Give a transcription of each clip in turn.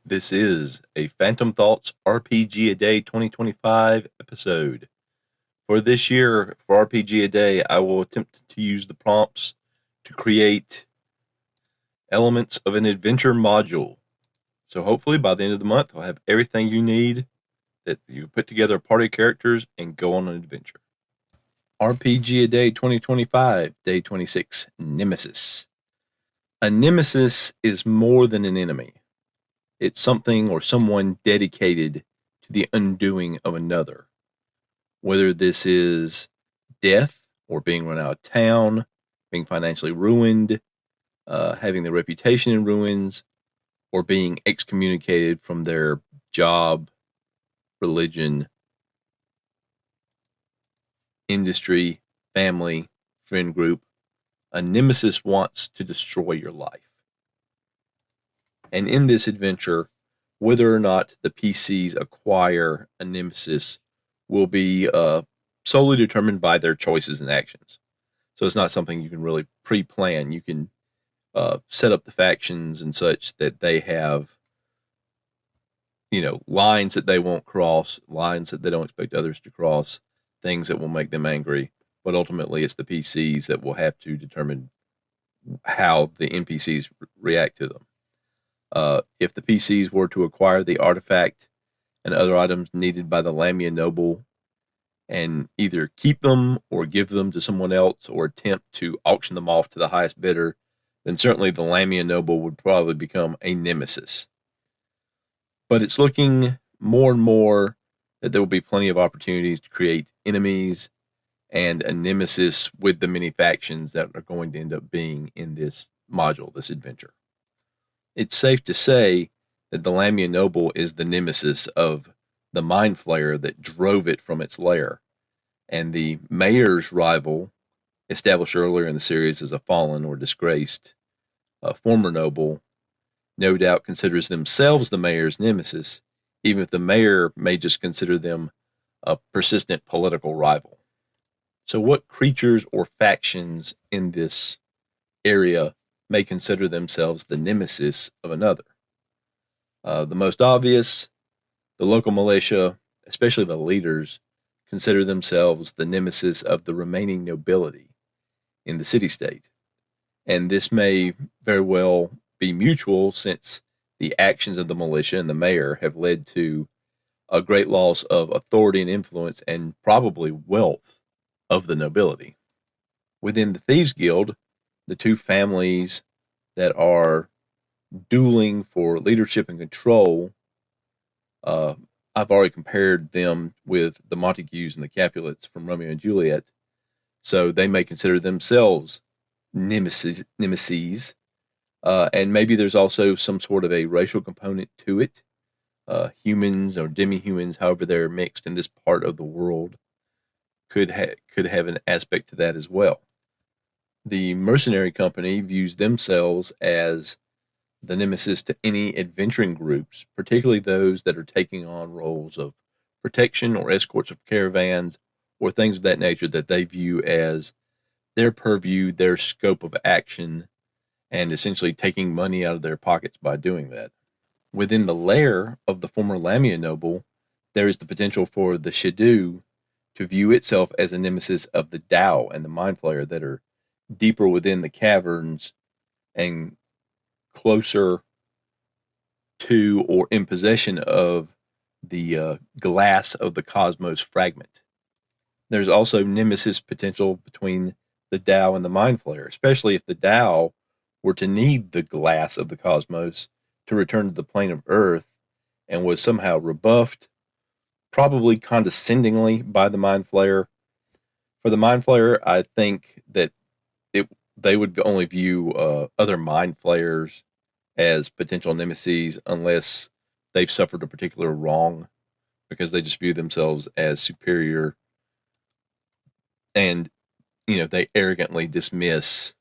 This is a Phantom Thoughts RPG a Day 2025 episode. For this year, for RPG a Day, I will attempt to use the prompts to create elements of an adventure module. So hopefully by the end of the month, I'll have everything you need that you put together party characters and go on an adventure. RPG a Day 2025, Day 26, Nemesis. A nemesis is more than an enemy. It's something or someone dedicated to the undoing of another. Whether this is death or being run out of town, being financially ruined, having their reputation in ruins, or being excommunicated from their job, religion, industry, family, friend group, a nemesis wants to destroy your life. And in this adventure, whether or not the PCs acquire a nemesis will be solely determined by their choices and actions. So it's not something you can really pre-plan. You can set up the factions and such that they have, lines that they won't cross, lines that they don't expect others to cross, things that will make them angry. But ultimately, it's the PCs that will have to determine how the NPCs react to them. If the PCs were to acquire the artifact and other items needed by the Lamia noble and either keep them or give them to someone else or attempt to auction them off to the highest bidder, then certainly the Lamia noble would probably become a nemesis. But it's looking more and more that there will be plenty of opportunities to create enemies and a nemesis with the many factions that are going to end up being in this module, this adventure. It's safe to say that the Lamia Noble is the nemesis of the Mind Flayer that drove it from its lair. And the mayor's rival, established earlier in the series as a fallen or disgraced former noble, no doubt considers themselves the mayor's nemesis, even if the mayor may just consider them a persistent political rival. So what creatures or factions in this area may consider themselves the nemesis of another? The most obvious, the local militia, especially the leaders, consider themselves the nemesis of the remaining nobility in the city-state. And this may very well be mutual, since the actions of the militia and the mayor have led to a great loss of authority and influence and probably wealth of the nobility. Within the Thieves Guild, the two families that are dueling for leadership and control, I've already compared them with the Montagues and the Capulets from Romeo and Juliet. So they may consider themselves nemesis, and maybe there's also some sort of a racial component to it. Humans or demi-humans, however they're mixed in this part of the world, could have an aspect to that as well. The mercenary company views themselves as the nemesis to any adventuring groups, particularly those that are taking on roles of protection or escorts of caravans or things of that nature that they view as their purview, their scope of action, and essentially taking money out of their pockets by doing that. Within the lair of the former Lamia noble, there is the potential for the Shadoo to view itself as a nemesis of the Tao and the Mind Flayer that are deeper within the caverns and closer to or in possession of the glass of the cosmos fragment. There's also nemesis potential between the Tao and the Mind Flayer, especially if the Tao were to need the glass of the cosmos to return to the plane of Earth and was somehow rebuffed, probably condescendingly, by the Mind Flayer. For the Mind Flayer, I think that they would only view other Mind Flayers as potential nemesis unless they've suffered a particular wrong, because they just view themselves as superior, and they arrogantly dismiss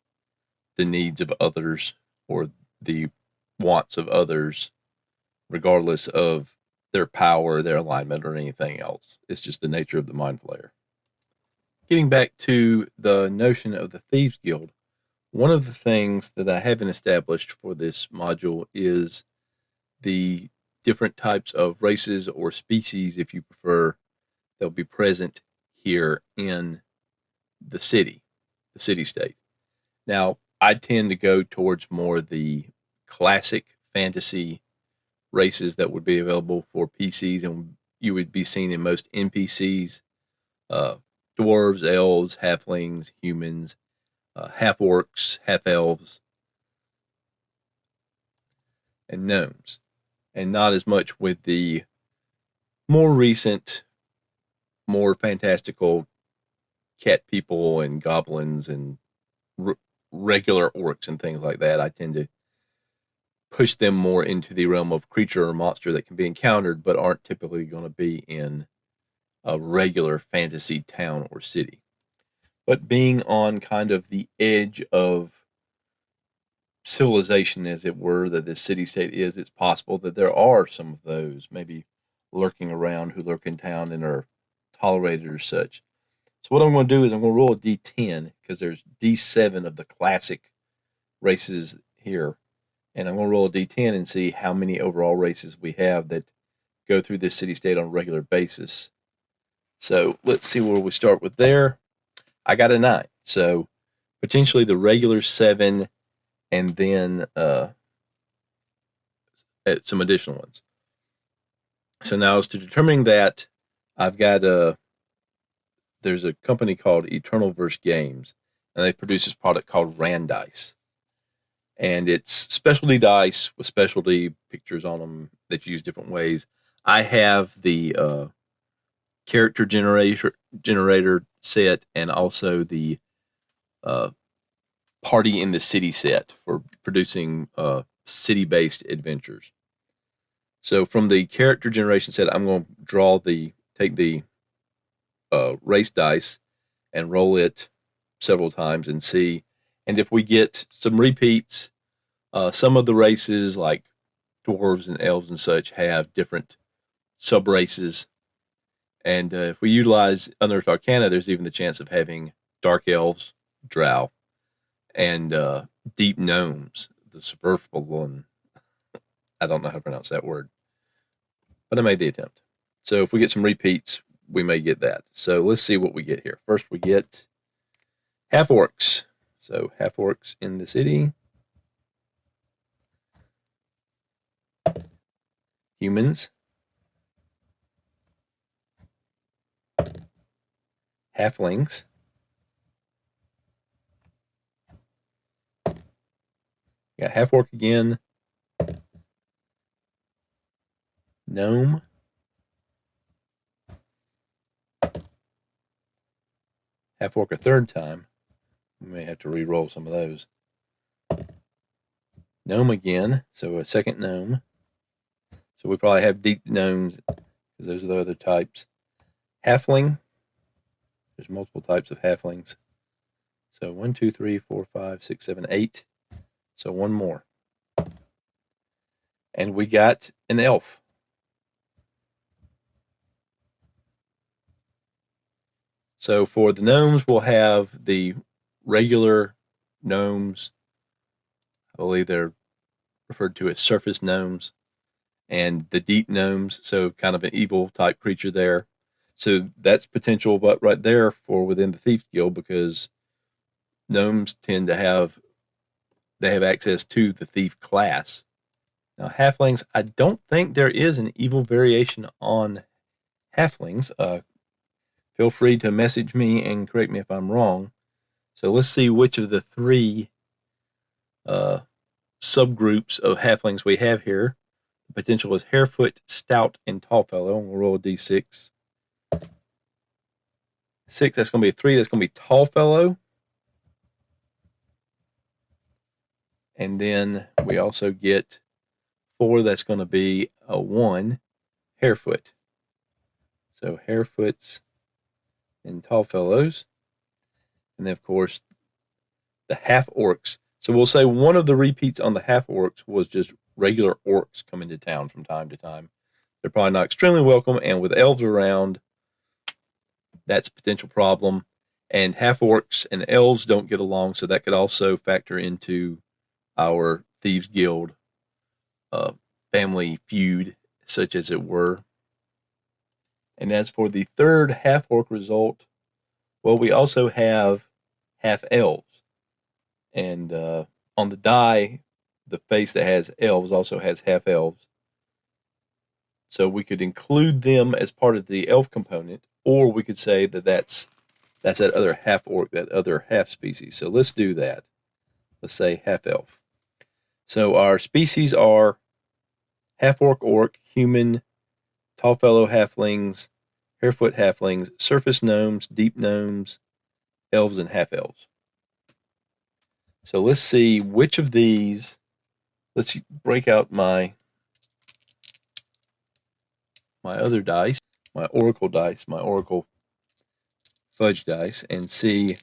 the needs of others or the wants of others, regardless of their power, their alignment, or anything else. It's just the nature of the Mind Flayer. Getting back to the notion of the Thieves Guild, one of the things that I haven't established for this module is the different types of races or species, if you prefer, that'll be present here in the city-state. Now, I tend to go towards more the classic fantasy races that would be available for PCs and you would be seen in most NPCs, uh, dwarves, elves, halflings, humans, half orcs, half elves, and gnomes, and not as much with the more recent, more fantastical cat people and goblins and regular orcs and things like that. I tend to push them more into the realm of creature or monster that can be encountered but aren't typically going to be in a regular fantasy town or city. But being on kind of the edge of civilization, as it were, that this city state is, it's possible that there are some of those maybe lurking around who lurk in town and are tolerated or such. So what I'm going to do is I'm going to roll a d10 because there's d7 of the classic races here. And I'm going to roll a d10 and see how many overall races we have that go through this city state on a regular basis. So let's see where we start with there. I got a 9. So potentially the regular 7 and then some additional ones. So now as to determining that, I've got there's a company called Eternal Verse Games, and they produce this product called Randice. And it's specialty dice with specialty pictures on them that you use different ways. I have the character generator set and also the party in the city set for producing city-based adventures. So from the character generation set, I'm going to take the race dice and roll it several times and see. And if we get some repeats, some of the races like dwarves and elves and such have different sub races. And if we utilize Unearthed Arcana, there's even the chance of having dark elves, drow, and deep gnomes, the subversible one. I don't know how to pronounce that word, but I made the attempt. So if we get some repeats, we may get that. So let's see what we get here. First, we get half orcs. So half orcs in the city. Humans. Halflings. Got half orc again. Gnome. Half orc a third time. We may have to re-roll some of those. Gnome again. So a second gnome. So we probably have deep gnomes because those are the other types. Halfling. There's multiple types of halflings. So 1, 2, 3, 4, 5, 6, 7, 8. So one more. And we got an elf. So for the gnomes, we'll have the regular gnomes. I believe they're referred to as surface gnomes. And the deep gnomes, so kind of an evil type creature there. So that's potential, but right there for within the Thief Guild, because gnomes tend to have access to the thief class. Now halflings, I don't think there is an evil variation on halflings. Feel free to message me and correct me if I'm wrong. So let's see which of the 3 subgroups of halflings we have here. The potential is Harefoot, Stout, and Tallfellow. And we'll roll a d6. 6, that's going to be a 3. That's going to be Tallfellow. And then we also get 4. That's going to be a 1, Harefoot. So Harefoots and Tallfellows. And then, of course, the half orcs. So we'll say one of the repeats on the half orcs was just regular orcs coming to town from time to time. They're probably not extremely welcome, and with elves around, that's a potential problem. And half orcs and elves don't get along, so that could also factor into our Thieves Guild family feud such as it were. And as for the third half-orc result, well, we also have half-elves. And on the die, the face that has elves also has half-elves. So we could include them as part of the elf component, or we could say that that's that other half-orc, that other half-species. So let's do that. Let's say half-elf. So our species are half-orc, orc, human, tall fellow halflings, hairfoot halflings, surface gnomes, deep gnomes, elves, and half-elves. So let's see which of these. Let's break out my other dice, my oracle dice, my oracle fudge dice, and see,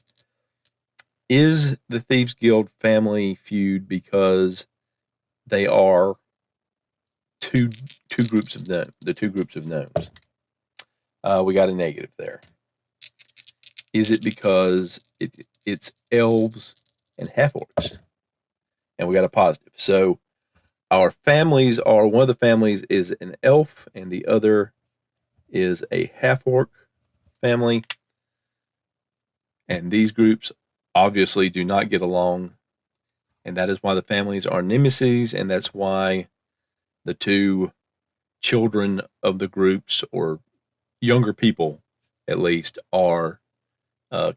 is the Thieves Guild family feud because they are two groups of gnomes, the two groups of gnomes. We got a negative there. Is it because it's elves and half-orcs? And we got a positive. So our families are, one of the families is an elf and the other is a half-orc family. And these groups obviously do not get along. And that is why the families are nemesis, and that's why the two children of the groups, or younger people at least, are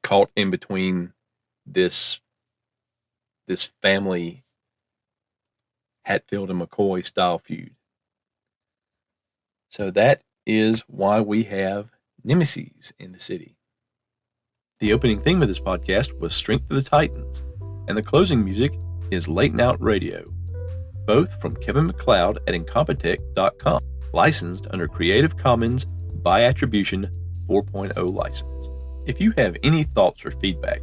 caught in between this family Hatfield and McCoy style feud. So that is why we have nemesis in the city. The opening theme of this podcast was Strength of the Titans, and the closing music is Late Night Radio, both from Kevin MacLeod at Incompetech.com, licensed under Creative Commons by Attribution 4.0 license. If you have any thoughts or feedback,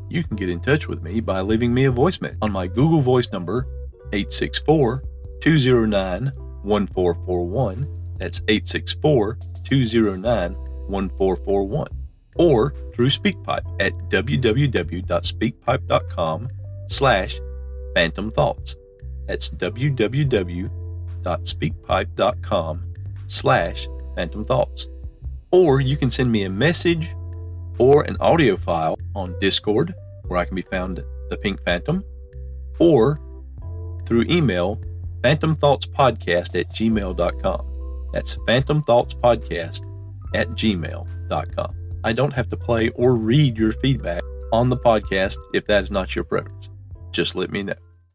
you can get in touch with me by leaving me a voice message on my Google Voice number, 864-209-1441. That's 864-209-1441. Or through SpeakPipe at www.speakpipe.com/Phantom Thoughts. That's www.speakpipe.com/Phantom Thoughts. Or you can send me a message or an audio file on Discord, where I can be found the Pink Phantom, or through email, phantomthoughtspodcast@gmail.com. That's phantomthoughtspodcast@gmail.com. I don't have to play or read your feedback on the podcast if that is not your preference. Just let me know.